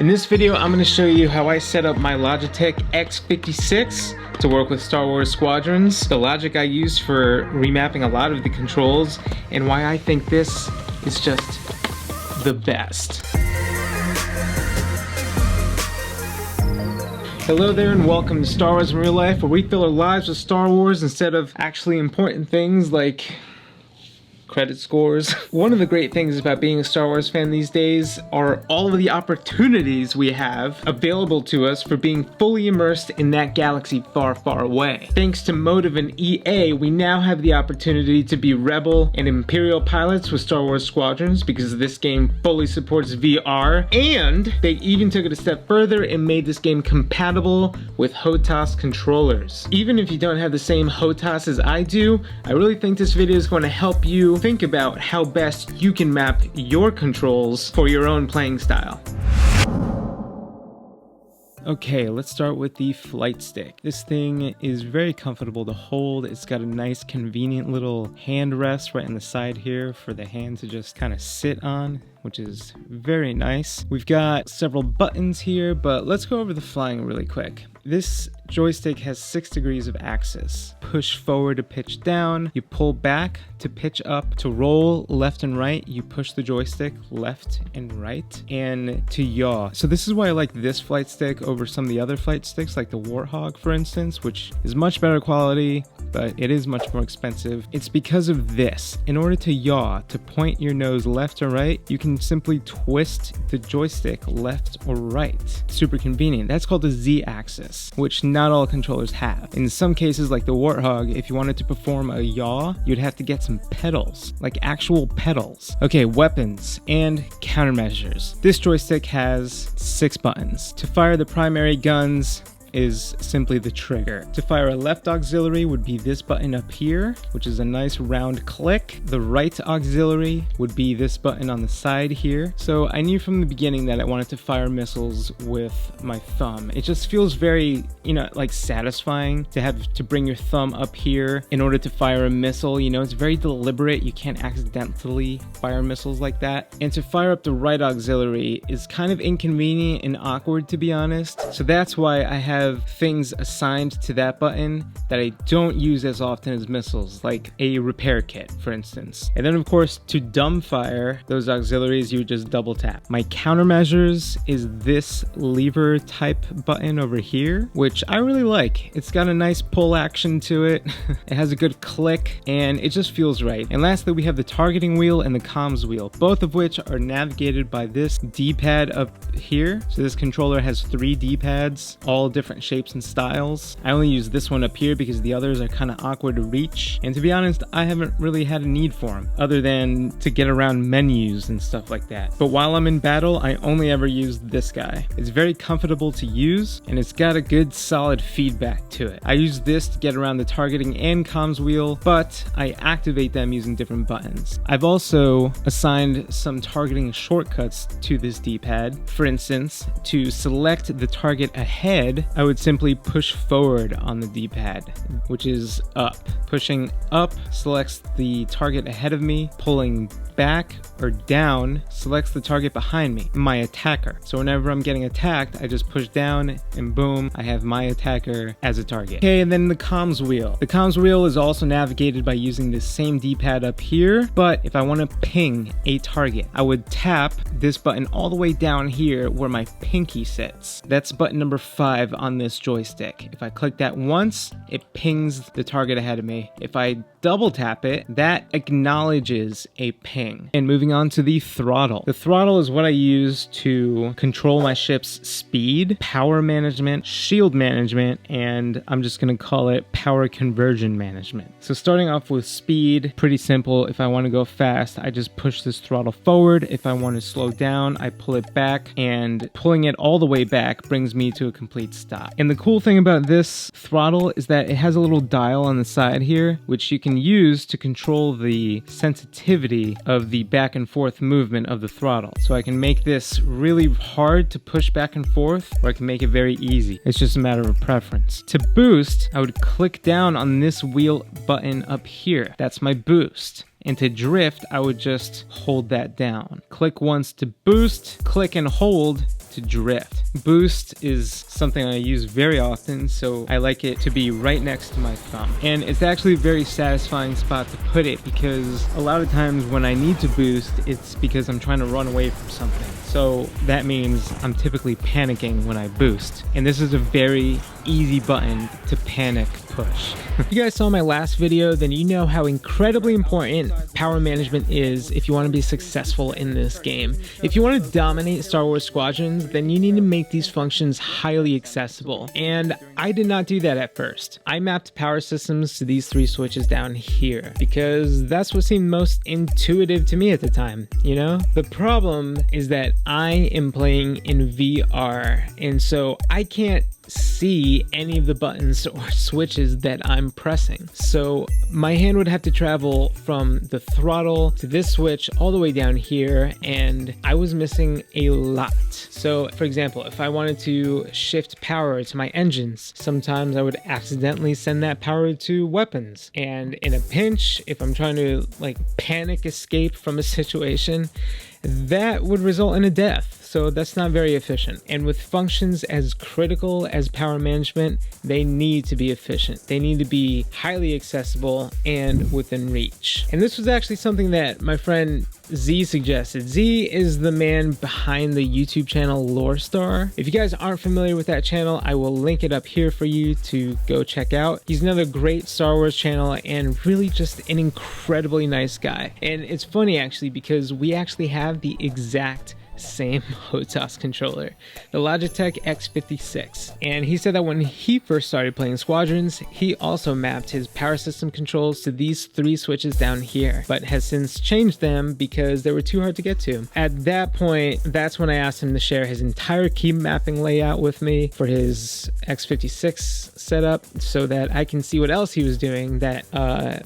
In this video, I'm going to show you how I set up my Logitech X56 to work with Star Wars Squadrons, the logic I use for remapping a lot of the controls, and why I think this is just the best. Hello there and welcome to Star Wars in Real Life, where we fill our lives with Star Wars instead of actually important things like credit scores. One of the great things about being a Star Wars fan these days are all of the opportunities we have available to us for being fully immersed in that galaxy far, far away. Thanks to Motive and EA, we now have the opportunity to be Rebel and Imperial pilots with Star Wars Squadrons because this game fully supports VR, and they even took it a step further and made this game compatible with HOTAS controllers. Even if you don't have the same HOTAS as I do, I really think this video is going to help you think about how best you can map your controls for your own playing style. Okay, let's start with the flight stick. This thing is very comfortable to hold. It's got a nice convenient little hand rest right on the side here for the hand to just kind of sit on, which is very nice. We've got several buttons here, but let's go over the flying really quick. This joystick has 6 degrees of axis. Push forward to pitch down, you pull back to pitch up. To roll left and right, you push the joystick left and right, and to yaw. So this is why I like this flight stick over some of the other flight sticks, like the Warthog, for instance, which is much better quality, but it is much more expensive. It's because of this. In order to yaw, to point your nose left or right, you can simply twist the joystick left or right. Super convenient. That's called the Z-axis, which not all controllers have. In some cases, like the Warthog, if you wanted to perform a yaw, you'd have to get some pedals, like actual pedals. Okay, weapons and countermeasures. This joystick has 6 buttons. To fire the primary guns is simply the trigger. To fire a left auxiliary would be this button up here, which is a nice round click. The right auxiliary would be this button on the side here. So I knew from the beginning that I wanted to fire missiles with my thumb. It just feels very, like satisfying to have to bring your thumb up here in order to fire a missile. It's very deliberate. You can't accidentally fire missiles like that. And to fire up the right auxiliary is kind of inconvenient and awkward, to be honest. So that's why I have things assigned to that button that I don't use as often as missiles, like a repair kit, for instance. And then of course, to dumb fire those auxiliaries, you would just double tap. My countermeasures is this lever type button over here, which I really like. It's got a nice pull action to it. It has a good click and it just feels right. And lastly, we have the targeting wheel and the comms wheel, both of which are navigated by this D-pad up here. So this controller has 3 D-pads, all different shapes and styles. I only use this one up here because the others are kind of awkward to reach, and to be honest, I haven't really had a need for them other than to get around menus and stuff like that. But while I'm in battle, I only ever use this guy. It's very comfortable to use and it's got a good solid feedback to it. I use this to get around the targeting and comms wheel, but I activate them using different buttons. I've also assigned some targeting shortcuts to this D-pad. For instance, to select the target ahead, I would simply push forward on the D-pad, which is up. Pushing up selects the target ahead of me. Pulling back or down selects the target behind me, my attacker. So whenever I'm getting attacked, I just push down and boom, I have my attacker as a target. Okay, and then the comms wheel. The comms wheel is also navigated by using the same D-pad up here, but if I want to ping a target, I would tap this button all the way down here where my pinky sits. That's button number 5 on this joystick. If I click that once, it pings the target ahead of me. If I double tap it, that acknowledges a ping. And moving on to the throttle. The throttle is what I use to control my ship's speed, power management, shield management, and I'm just gonna call it power conversion management. So starting off with speed, pretty simple. If I want to go fast, I just push this throttle forward. If I want to slow down, I pull it back, and pulling it all the way back brings me to a complete stop. And the cool thing about this throttle is that it has a little dial on the side here, which you can use to control the sensitivity of the back and forth movement of the throttle. So I can make this really hard to push back and forth, or I can make it very easy. It's just a matter of preference. To boost, I would click down on this wheel button up here. That's my boost. And to drift, I would just hold that down. Click once to boost, click and hold to drift. Boost is something I use very often, so I like it to be right next to my thumb. And it's actually a very satisfying spot to put it because a lot of times when I need to boost, it's because I'm trying to run away from something. So that means I'm typically panicking when I boost. And this is a very easy button to panic push. If you guys saw my last video, then you know how incredibly important power management is if you want to be successful in this game. If you want to dominate Star Wars Squadrons, then you need to make these functions highly accessible. And I did not do that at first. I mapped power systems to these 3 switches down here because that's what seemed most intuitive to me at the time, you know? The problem is that I am playing in VR, and so I can't see any of the buttons or switches that I'm pressing. So my hand would have to travel from the throttle to this switch all the way down here, and I was missing a lot. So for example, if I wanted to shift power to my engines, sometimes I would accidentally send that power to weapons. And in a pinch, if I'm trying to like panic escape from a situation, that would result in a death. So that's not very efficient. And with functions as critical as power management, they need to be efficient. They need to be highly accessible and within reach. And this was actually something that my friend Z suggested. Z is the man behind the YouTube channel Lore Star. If you guys aren't familiar with that channel, I will link it up here for you to go check out. He's another great Star Wars channel and really just an incredibly nice guy. And it's funny actually because we actually have the exact same HOTAS controller, the Logitech X56. And he said that when he first started playing Squadrons, he also mapped his power system controls to these 3 switches down here, but has since changed them because they were too hard to get to. At that point, that's when I asked him to share his entire key mapping layout with me for his X56 setup so that I can see what else he was doing that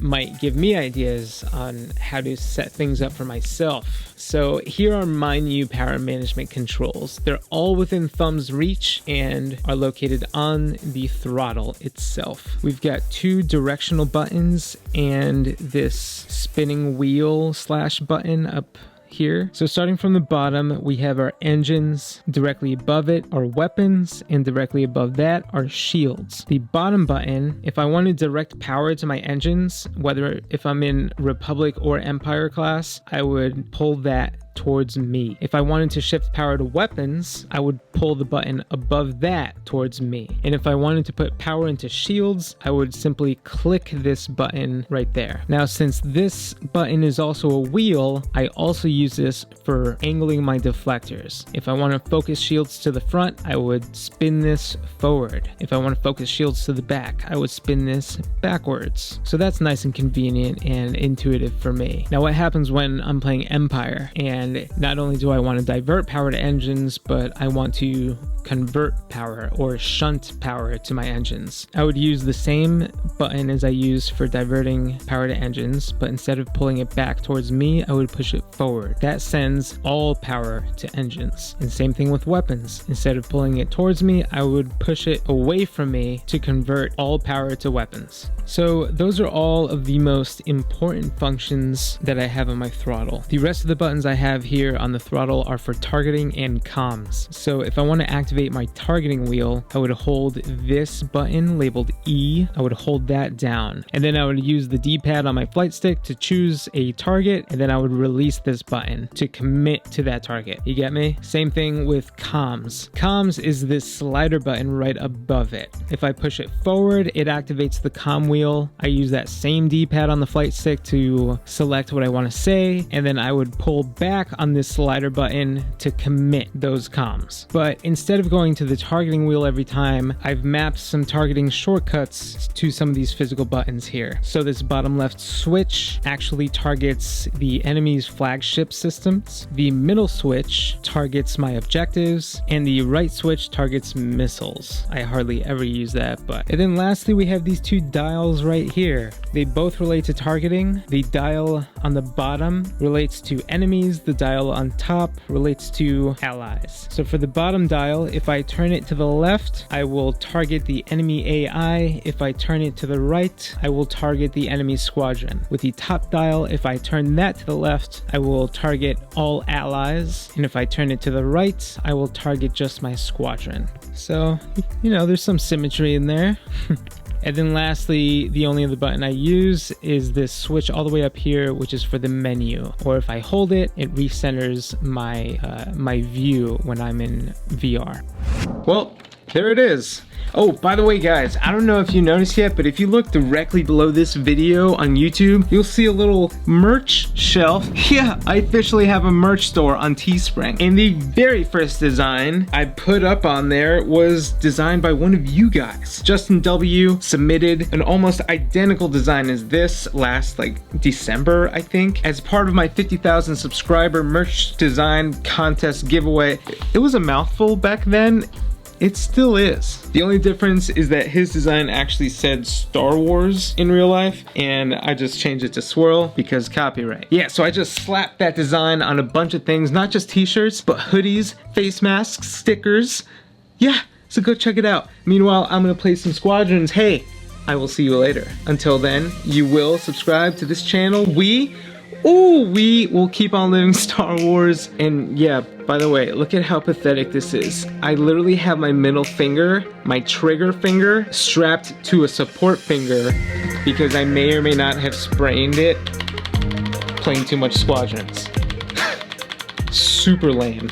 might give me ideas on how to set things up for myself. So here are my new power management controls. They're all within thumb's reach and are located on the throttle itself. We've got 2 directional buttons and this spinning wheel / button up here. So starting from the bottom, we have our engines. Directly above it are weapons, and directly above that are shields. The bottom button, if I want to direct power to my engines, whether if I'm in Republic or Empire class, I would pull that towards me. If I wanted to shift power to weapons, I would pull the button above that towards me. And if I wanted to put power into shields, I would simply click this button right there. Now, since this button is also a wheel, I also use this for angling my deflectors. If I want to focus shields to the front, I would spin this forward. If I want to focus shields to the back, I would spin this backwards. So that's nice and convenient and intuitive for me. Now, what happens when I'm playing Empire and not only do I want to divert power to engines, but I want to convert power or shunt power to my engines? I would use the same button as I use for diverting power to engines, but instead of pulling it back towards me, I would push it forward. That sends all power to engines. And same thing with weapons. Instead of pulling it towards me, I would push it away from me to convert all power to weapons. So those are all of the most important functions that I have on my throttle. The rest of the buttons I have here on the throttle are for targeting and comms. So if I want to activate my targeting wheel, I would hold this button labeled E. I would hold that down, and then I would use the D-pad on my flight stick to choose a target, and then I would release this button to commit to that target. You get me? Same thing with comms. Comms is this slider button right above it. If I push it forward, it activates the comm wheel. I use that same D-pad on the flight stick to select what I want to say, and then I would pull back on this slider button to commit those comms. But instead of going to the targeting wheel every time, I've mapped some targeting shortcuts to some of these physical buttons here. So this bottom left switch actually targets the enemy's flagship systems, the middle switch targets my objectives, and the right switch targets missiles. I hardly ever use that, but... And then lastly, we have these 2 dials right here. They both relate to targeting. The dial on the bottom relates to enemies, the the dial on top relates to allies. So for the bottom dial, if I turn it to the left, I will target the enemy AI. If I turn it to the right, I will target the enemy squadron. With the top dial, if I turn that to the left, I will target all allies. And if I turn it to the right, I will target just my squadron. So, you know, there's some symmetry in there. And then lastly, the only other button I use is this switch all the way up here, which is for the menu. Or if I hold it, it recenters my, my view when I'm in VR. Well, there it is. Oh, by the way, guys, I don't know if you noticed yet, but if you look directly below this video on YouTube, you'll see a little merch shelf. Yeah, I officially have a merch store on Teespring. And the very first design I put up on there was designed by one of you guys. Justin W. submitted an almost identical design as this last, like, December, I think, as part of my 50,000 subscriber merch design contest giveaway. It was a mouthful back then. It still is. The only difference is that his design actually said Star Wars in real life, and I just changed it to swirl because copyright. Yeah, so I just slapped that design on a bunch of things, not just t-shirts, but hoodies, face masks, stickers. Yeah, so go check it out. Meanwhile, I'm gonna play some Squadrons. Hey, I will see you later. Until then, you will subscribe to this channel. We will keep on living Star Wars. And yeah, by the way, look at how pathetic this is. I literally have my middle finger, my trigger finger, strapped to a support finger because I may or may not have sprained it playing too much Squadrons. Super lame.